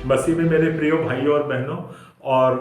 मसीह में मेरे प्रिय भाइयों और बहनों और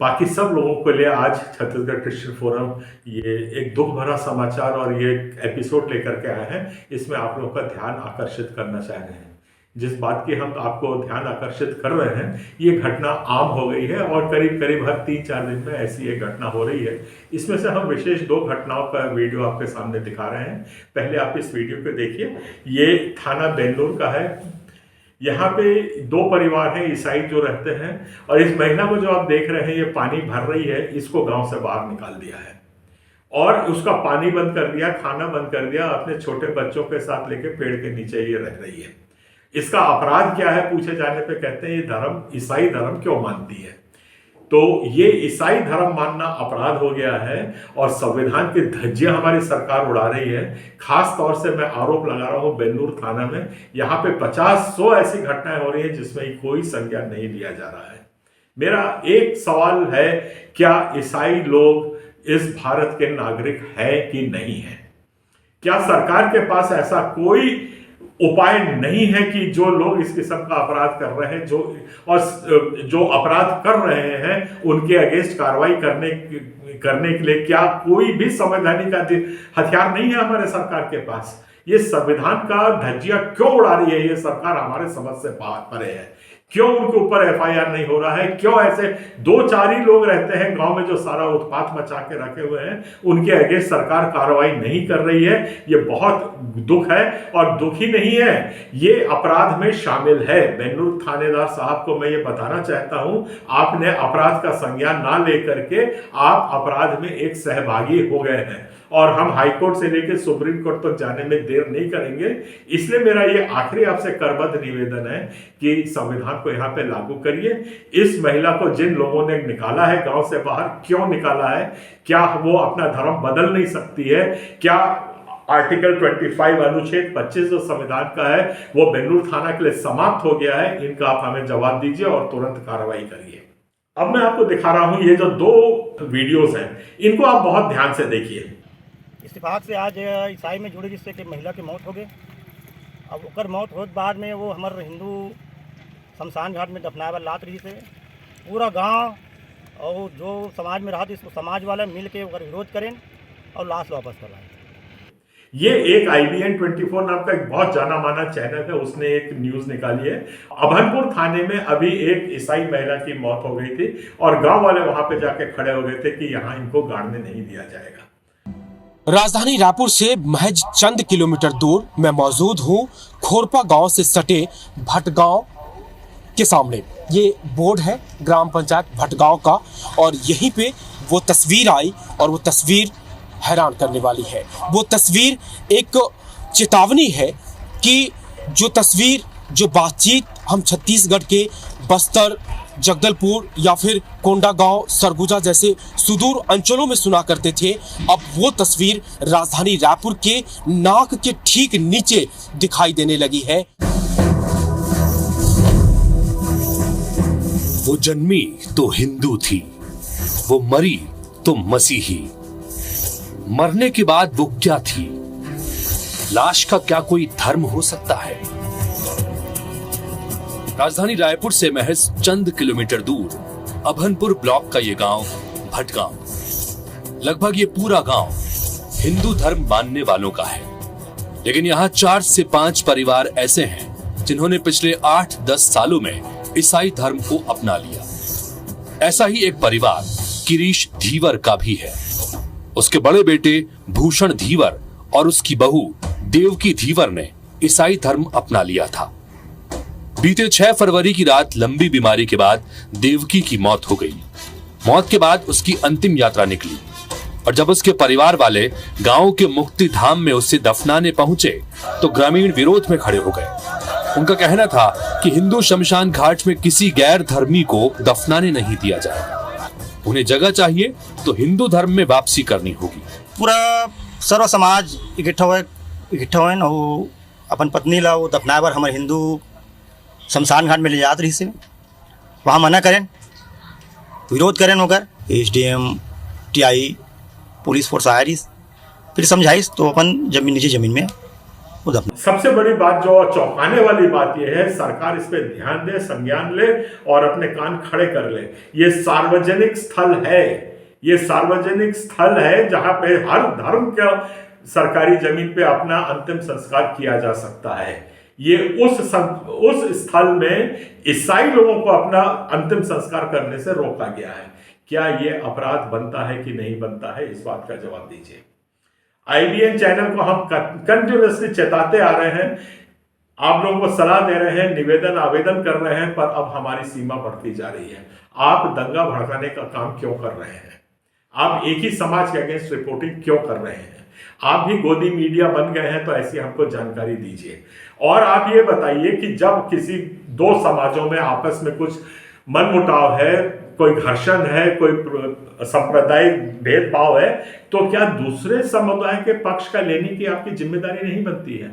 बाकी सब लोगों के लिए आज छत्तीसगढ़ क्रिश्चियन फोरम ये एक दुख भरा समाचार और ये एक एपिसोड लेकर के आए हैं। इसमें आप लोगों का ध्यान आकर्षित करना चाह रहे हैं। जिस बात की हम आपको ध्यान आकर्षित कर रहे हैं, ये घटना आम हो गई है और करीब करीब हर 3-4 दिन में ऐसी एक घटना हो रही है। इसमें से हम विशेष 2 घटनाओं का वीडियो आपके सामने दिखा रहे हैं। पहले आप इस वीडियो को देखिए। ये थाना बेल्लूर का है। यहाँ पे 2 परिवार हैं ईसाई जो रहते हैं और इस महिला को जो आप देख रहे हैं ये पानी भर रही है, इसको गांव से बाहर निकाल दिया है और उसका पानी बंद कर दिया, खाना बंद कर दिया, अपने छोटे बच्चों के साथ लेके पेड़ के नीचे ये रह रही है। इसका अपराध क्या है पूछे जाने पे कहते हैं ये धर्म ईसाई धर्म क्यों मानती है। तो ये ईसाई धर्म मानना अपराध हो गया है और संविधान की धज्जियां हमारी सरकार उड़ा रही है। खास तौर से मैं आरोप लगा रहा हूं बेल्लूर थाना में, यहाँ पे 50-100 ऐसी घटनाएं हो रही है जिसमें कोई संज्ञान नहीं लिया जा रहा है। मेरा एक सवाल है, क्या ईसाई लोग इस भारत के नागरिक है कि नहीं है? क्या सरकार के पास ऐसा कोई उपाय नहीं है कि जो लोग इस किस्म का अपराध कर रहे हैं, जो अपराध कर रहे हैं उनके अगेंस्ट कार्रवाई करने के लिए क्या कोई भी संवैधानिक हथियार नहीं है हमारे सरकार के पास? ये संविधान का धज्जियां क्यों उड़ा रही है ये सरकार हमारे समझ से परे है। क्यों उनके ऊपर एफआईआर नहीं हो रहा है? क्यों ऐसे 2-4 ही लोग रहते हैं गांव में जो सारा उत्पात मचा के रखे हुए हैं, उनके अगेंस्ट सरकार कार्रवाई नहीं कर रही है? ये बहुत दुख है और दुख ही नहीं है, ये अपराध में शामिल है। बेल्लूर थानेदार साहब को मैं ये बताना चाहता हूं, आपने अपराध का संज्ञान ना लेकर के आप अपराध में एक सहभागी हो गए हैं और हम हाईकोर्ट से लेकर सुप्रीम कोर्ट तक जाने में देर नहीं करेंगे। इसलिए मेरा ये आखिरी आपसे करबद्ध निवेदन है कि संविधान को यहाँ पे लागू करिए। इस महिला को जिन लोगों ने निकाला है गांव से बाहर, क्यों निकाला है? क्या वो अपना धर्म बदल नहीं सकती है? क्या आर्टिकल 25 अनुच्छेद 25 जो संविधान का है वो बेल्लूर थाना के लिए समाप्त हो गया है? इनका आप हमें जवाब दीजिए और तुरंत कार्रवाई करिए। अब मैं आपको दिखा रहा हूं ये जो 2 वीडियोस हैं, इनको आप बहुत ध्यान से देखिए। इत्तेफाक से आज ईसाई में जुड़े जिससे कि महिला की मौत हो गई। अब ओकर मौत होत बाद में वो हमारे हिंदू शमशान घाट में दफनाए लात रही से पूरा गांव और जो समाज में रहा इसको समाज वाले मिल के ओकर विरोध करें और लाश वापस करवाएं। ये एक IBN 24 नाम का एक बहुत जाना माना चैनल है, उसने एक न्यूज निकाली है। अभनपुर थाने में अभी एक ईसाई महिला की मौत हो गई थी और गांव वाले वहां पे जाके खड़े हो गए थे कि यहाँ इनको गाड़ने नहीं दिया जाएगा। राजधानी रायपुर से महज चंद किलोमीटर दूर मैं मौजूद हूँ खोरपा गांव से सटे भटगांव के सामने। ये बोर्ड है ग्राम पंचायत भटगांव का और यहीं पे वो तस्वीर आई और वो तस्वीर हैरान करने वाली है। वो तस्वीर एक चेतावनी है कि जो तस्वीर, जो बातचीत हम छत्तीसगढ़ के बस्तर, जगदलपुर या फिर कोंडागांव, सरगुजा जैसे सुदूर अंचलों में सुना करते थे, अब वो तस्वीर राजधानी रायपुर के नाक के ठीक नीचे दिखाई देने लगी है। वो जन्मी तो हिंदू थी, वो मरी तो मसीही। मरने के बाद वो क्या थी? लाश का क्या कोई धर्म हो सकता है? राजधानी रायपुर से महज चंद किलोमीटर दूर अभनपुर ब्लॉक का ये गांव भटगांव, लगभग ये पूरा गांव हिंदू धर्म मानने वालों का है। लेकिन यहाँ 4 से 5 परिवार ऐसे हैं जिन्होंने पिछले 8-10 सालों में ईसाई धर्म को अपना लिया। ऐसा ही एक परिवार किरीश धीवर का भी है। उसके बड़े बेटे भूषण धीवर और उसकी बहू देवकी धीवर ने ईसाई धर्म अपना लिया था। बीते 6 फरवरी की रात लंबी बीमारी के बाद देवकी की मौत हो गई। मौत के बाद उसकी अंतिम यात्रा निकली और जब उसके परिवार वाले गांव के मुक्ति धाम में उसे दफनाने पहुंचे तो ग्रामीण विरोध में खड़े हो गए। उनका कहना था कि हिंदू शमशान घाट में किसी गैर धर्मी को दफनाने नहीं दिया जाएगा। उन्हें जगह चाहिए तो हिंदू धर्म में वापसी करनी होगी। पूरा सर्व समाज इकट्ठा हुए और अपन पत्नी ला वो दफनाए बर हमारे हिंदू शमशान घाट में ले जात रही से वहाँ मना करें, विरोध करें होकर SDM TI पुलिस फोर्स आया रही, फिर समझाइस तो अपन नीचे जमीन में वो दफना। सबसे बड़ी बात जो चौंकाने वाली बात यह है, सरकार इस पे ध्यान दे, संज्ञान ले और अपने कान खड़े कर ले। ये सार्वजनिक स्थल है, ये सार्वजनिक स्थल है जहां पे हर धर्म का सरकारी जमीन पे अपना अंतिम संस्कार किया जा सकता है। ये उस स्थल में ईसाई लोगों को अपना अंतिम संस्कार करने से रोका गया है। क्या ये अपराध बनता है कि नहीं बनता है, इस बात का जवाब दीजिए। IBN चैनल को हम कंटिन्यूअसली चेताते आ रहे हैं, आप लोगों को सलाह दे रहे हैं, निवेदन आवेदन कर रहे हैं, पर अब हमारी सीमा बढ़ती जा रही है। आप दंगा भड़काने का काम क्यों कर रहे हैं? आप एक ही समाज के अगेंस्ट रिपोर्टिंग क्यों कर रहे हैं? आप भी गोदी मीडिया बन गए हैं, तो ऐसी हमको जानकारी दीजिए। और आप ये बताइए कि जब किसी दो समाजों में आपस में कुछ मनमुटाव है, कोई घर्षण है, कोई सांप्रदायिक भेदभाव है, तो क्या दूसरे समुदाय के पक्ष का लेने की आपकी जिम्मेदारी नहीं बनती है?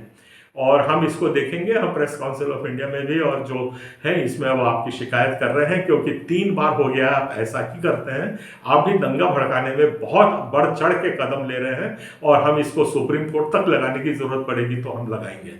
और हम इसको देखेंगे, हम प्रेस काउंसिल ऑफ इंडिया में भी, और जो है इसमें अब आपकी शिकायत कर रहे हैं, क्योंकि 3 बार हो गया आप ऐसा ही करते हैं। आप भी दंगा भड़काने में बहुत बढ़ चढ़ के कदम ले रहे हैं, और हम इसको सुप्रीम कोर्ट तक लगाने की जरूरत पड़ेगी तो हम लगाएंगे।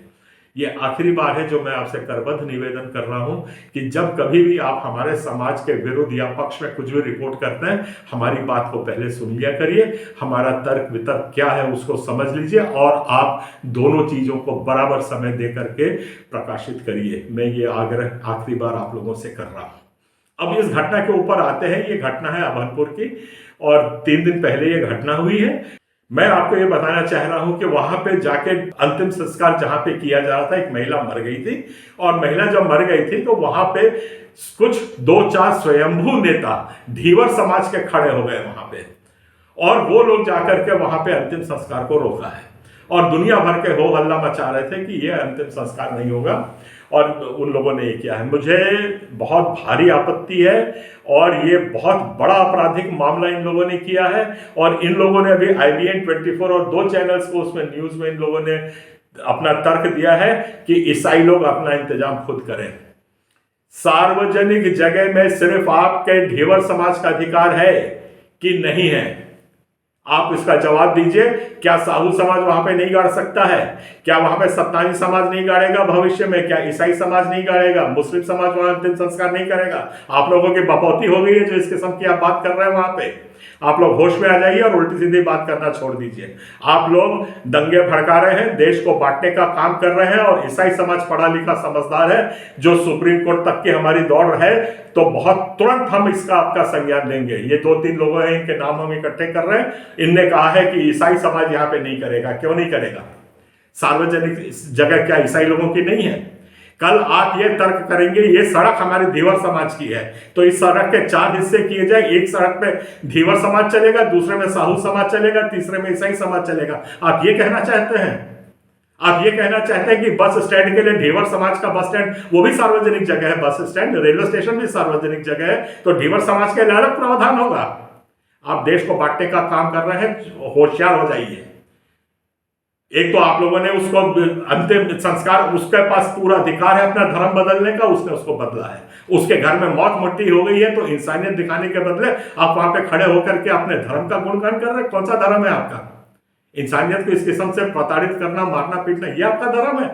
ये आखिरी बार है जो मैं आपसे करबद्ध निवेदन कर रहा हूं कि जब कभी भी आप हमारे समाज के विरुद्ध या पक्ष में कुछ भी रिपोर्ट करते हैं, हमारी बात को पहले सुन लिया करिए, हमारा तर्क वितर्क क्या है उसको समझ लीजिए, और आप दोनों चीजों को बराबर समय दे करके प्रकाशित करिए। मैं ये आग्रह आखिरी बार आप लोगों से कर रहा हूं। अब इस घटना के ऊपर आते हैं। ये घटना है अभनपुर की, और 3 दिन पहले ये घटना हुई है। मैं आपको ये बताना चाह रहा हूं कि वहां पे जाके अंतिम संस्कार जहां पे किया जा रहा था, एक महिला मर गई थी, और महिला जब मर गई थी तो वहां पे कुछ 2-4 स्वयंभू नेता धीवर समाज के खड़े हो गए वहां पे, और वो लोग जाकर के वहां पे अंतिम संस्कार को रोका है, और दुनिया भर के हो हल्ला मचा रहे थे कि ये अंतिम संस्कार नहीं होगा, और उन लोगों ने ये किया है। मुझे बहुत भारी आपत्ति है, और ये बहुत बड़ा आपराधिक मामला इन लोगों ने किया है। और इन लोगों ने अभी IBN 24 और 2 चैनल्स को उसमें न्यूज में इन लोगों ने अपना तर्क दिया है कि ईसाई लोग अपना इंतजाम खुद करें। सार्वजनिक जगह में सिर्फ आपके ढेवर समाज का अधिकार है कि नहीं है? आप इसका जवाब दीजिए। क्या साहू समाज वहां पे नहीं गाड़ सकता है? क्या वहां पे सत्तानी समाज नहीं गाड़ेगा भविष्य में? क्या ईसाई समाज नहीं गाड़ेगा? मुस्लिम समाज वहां अंतिम संस्कार नहीं करेगा? आप लोगों की बपौती हो गई है जो इस किस्म की आप बात कर रहे हैं वहां पे। आप लोग होश में आ जाइए और उल्टी सीधी बात करना छोड़ दीजिए। आप लोग दंगे भड़का रहे हैं, देश को बांटने का काम कर रहे हैं, और ईसाई समाज पढ़ा लिखा समझदार है जो सुप्रीम कोर्ट तक की हमारी दौड़ है, तो बहुत तुरंत हम इसका आपका संज्ञान लेंगे। ये 2-3 लोग हैं, इनके नाम हम इकट्ठे कर रहे हैं। इनने कहा है कि ईसाई समाज यहाँ पे नहीं करेगा। क्यों नहीं करेगा? सार्वजनिक जगह क्या ईसाई लोगों की नहीं है? कल आप ये तर्क करेंगे ये सड़क हमारे धीवर समाज की है, तो इस सड़क के 4 हिस्से किए जाए। एक सड़क पे धीवर समाज चलेगा, दूसरे में साहू समाज चलेगा, तीसरे में ईसाई समाज चलेगा। आप ये कहना चाहते हैं? आप ये कहना चाहते हैं कि बस स्टैंड के लिए ढेवर समाज का बस स्टैंड, वो भी सार्वजनिक जगह है, बस स्टैंड, रेलवे स्टेशन भी सार्वजनिक जगह है, तो ढेवर समाज के लिए अलग प्रावधान होगा? आप देश को बांटने का काम कर रहे हैं, होशियार हो जाइए। एक तो आप लोगों ने उसको अंतिम संस्कार, उसके पास पूरा अधिकार है अपना धर्म बदलने का, उसने उसको बदला है। उसके घर में मौत मुट्ठी हो गई है, तो इंसानियत दिखाने के बदले आप वहां पे खड़े होकर के अपने धर्म का गुणगान कर रहे हैं। कौन सा धर्म है आपका? इंसानियत को इस किस्म से प्रताड़ित करना, मारना पीटना, ये आपका धर्म है?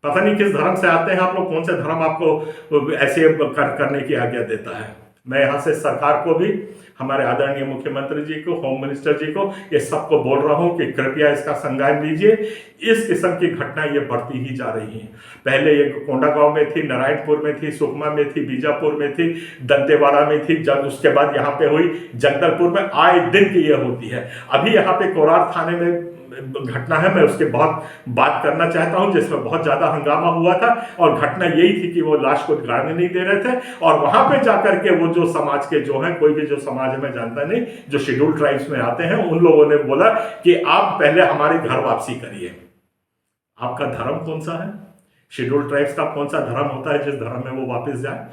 पता नहीं किस धर्म से आते हैं आप लोग, कौन से धर्म आपको ऐसे करने की आज्ञा देता है। मैं यहाँ से सरकार को भी, हमारे आदरणीय मुख्यमंत्री जी को, होम मिनिस्टर जी को, ये सबको बोल रहा हूँ कि कृपया इसका संज्ञान लीजिए। इस किस्म की घटना ये बढ़ती ही जा रही है। पहले ये कोंडागांव में थी, नारायणपुर में थी, सुकमा में थी, बीजापुर में थी, दंतेवाड़ा में थी, जब उसके बाद यहाँ पे हुई जगदलपुर में। आए दिन की ये होती है। अभी यहाँ पे कोरार थाने में घटना है, मैं उसके बहुत बात करना चाहता हूं, जिसमें बहुत ज्यादा हंगामा हुआ था, और घटना यही थी कि वो लाश को गाड़ने नहीं दे रहे थे, और वहां पे जाकर के वो जो समाज के जो हैं, कोई भी जो समाज है मैं जानता नहीं, जो शेड्यूल ट्राइब्स में आते हैं, उन लोगों ने बोला कि आप पहले हमारी घर वापसी करिए। आपका धर्म कौन सा है? शेड्यूल ट्राइब्स का कौन सा धर्म होता है जिस धर्म में वो वापस जाए?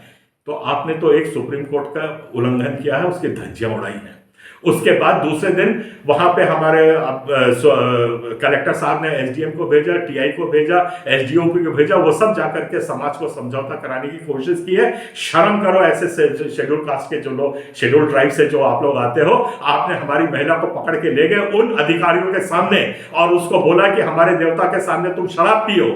तो आपने तो एक सुप्रीम कोर्ट का उल्लंघन किया है, उसकी धज्जियां उड़ाई है। उसके बाद दूसरे दिन वहां पे हमारे कलेक्टर साहब ने एसडीएम को भेजा, टीआई को भेजा, एसडीओपी को भेजा, वो सब जाकर के समाज को समझौता कराने की कोशिश की है। शर्म करो ऐसे शेड्यूल कास्ट के जो लोग, शेड्यूल ट्राइब से जो आप लोग आते हो, आपने हमारी महिला को पकड़ के ले गए उन अधिकारियों के सामने और उसको बोला कि हमारे देवता के सामने तुम शराब पियो,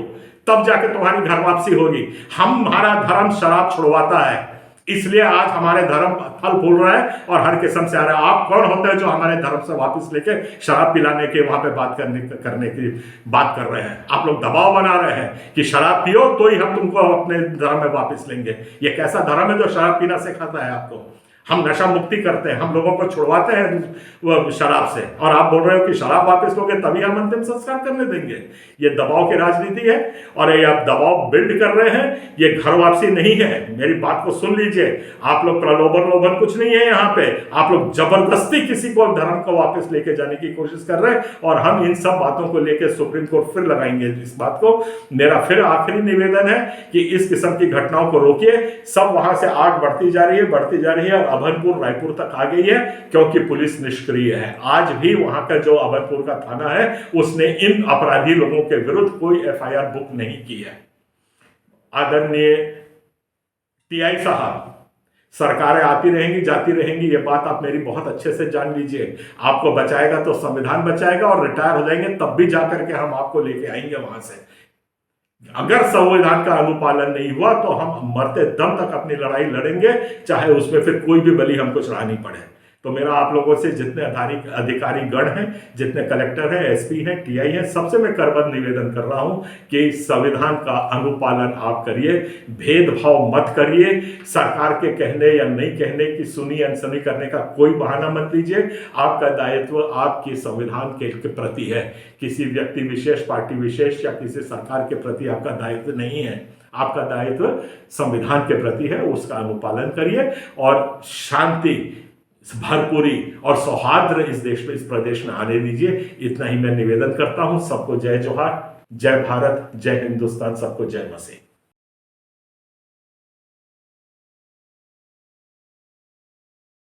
तब जाके तुम्हारी घर वापसी होगी। हमारा धर्म शराब छुड़वाता है, इसलिए आज हमारे धर्म फल फूल रहा है और हर किस्म से आ रहा है। आप कौन होते हैं जो हमारे धर्म से वापस लेके शराब पिलाने के वहां पे बात करने की बात कर रहे हैं? आप लोग दबाव बना रहे हैं कि शराब पियो तो ही हम तुमको अपने धर्म में वापस लेंगे। ये कैसा धर्म है जो शराब पीना सिखाता है आपको? हम नशा मुक्ति करते हैं, हम लोगों को छुड़वाते हैं शराब से, और आप बोल रहे हो कि शराब वापस लोगे तभी हम अंतिम संस्कार करने देंगे। ये दबाव की राजनीति है और ये आप दबाव बिल्ड कर रहे हैं। ये घर वापसी नहीं है, मेरी बात को सुन लीजिए। आप लोग प्रलोभन कुछ नहीं है यहाँ पे। आप लोग जबरदस्ती किसी को धर्म को वापस लेके जाने की कोशिश कर रहे हैं और हम इन सब बातों को लेकर सुप्रीम कोर्ट फिर लगाएंगे इस बात को। मेरा फिर आखिरी निवेदन है कि इस किस्म की घटनाओं को रोकिए। सब वहां से आग बढ़ती जा रही है, अभनपुर रायपुर तक आ गई है क्योंकि पुलिस निष्क्रिय है। आज भी वहां का जो अभनपुर का थाना है उसने इन अपराधी लोगों के विरुद्ध कोई एफआईआर बुक नहीं की है। आदरणीय टीआई साहब, सरकारें आती रहेंगी जाती रहेंगी, ये बात आप मेरी बहुत अच्छे से जान लीजिए। आपको बचाएगा तो संविधान बचाएगा और रिटायर हो जाएंगे तब भी जाकर के हम आपको लेके आएंगे वहां से। अगर संविधान का अनुपालन नहीं हुआ तो हम मरते दम तक अपनी लड़ाई लड़ेंगे, चाहे उसमें फिर कोई भी बलि हमको चढ़ानी पड़े। तो मेरा आप लोगों से जितने अधिकारी गण हैं, जितने कलेक्टर हैं, एसपी हैं, टीआई हैं, सबसे मैं करबद्ध निवेदन कर रहा हूं कि संविधान का अनुपालन आप करिए, भेदभाव मत करिए। सरकार के कहने या नहीं कहने की सुनी अनसुनी करने का कोई बहाना मत लीजिए। आपका दायित्व आपके संविधान के प्रति है, किसी व्यक्ति विशेष, पार्टी विशेष या किसी सरकार के प्रति आपका दायित्व नहीं है। आपका दायित्व संविधान के प्रति है, उसका अनुपालन करिए और शांति, भरपूरी और सौहार्द इस देश में, इस प्रदेश में आने दीजिए। इतना ही मैं निवेदन करता हूं। सबको जय जोहार, जय भारत, जय हिंदुस्तान, सबको जय मसीह।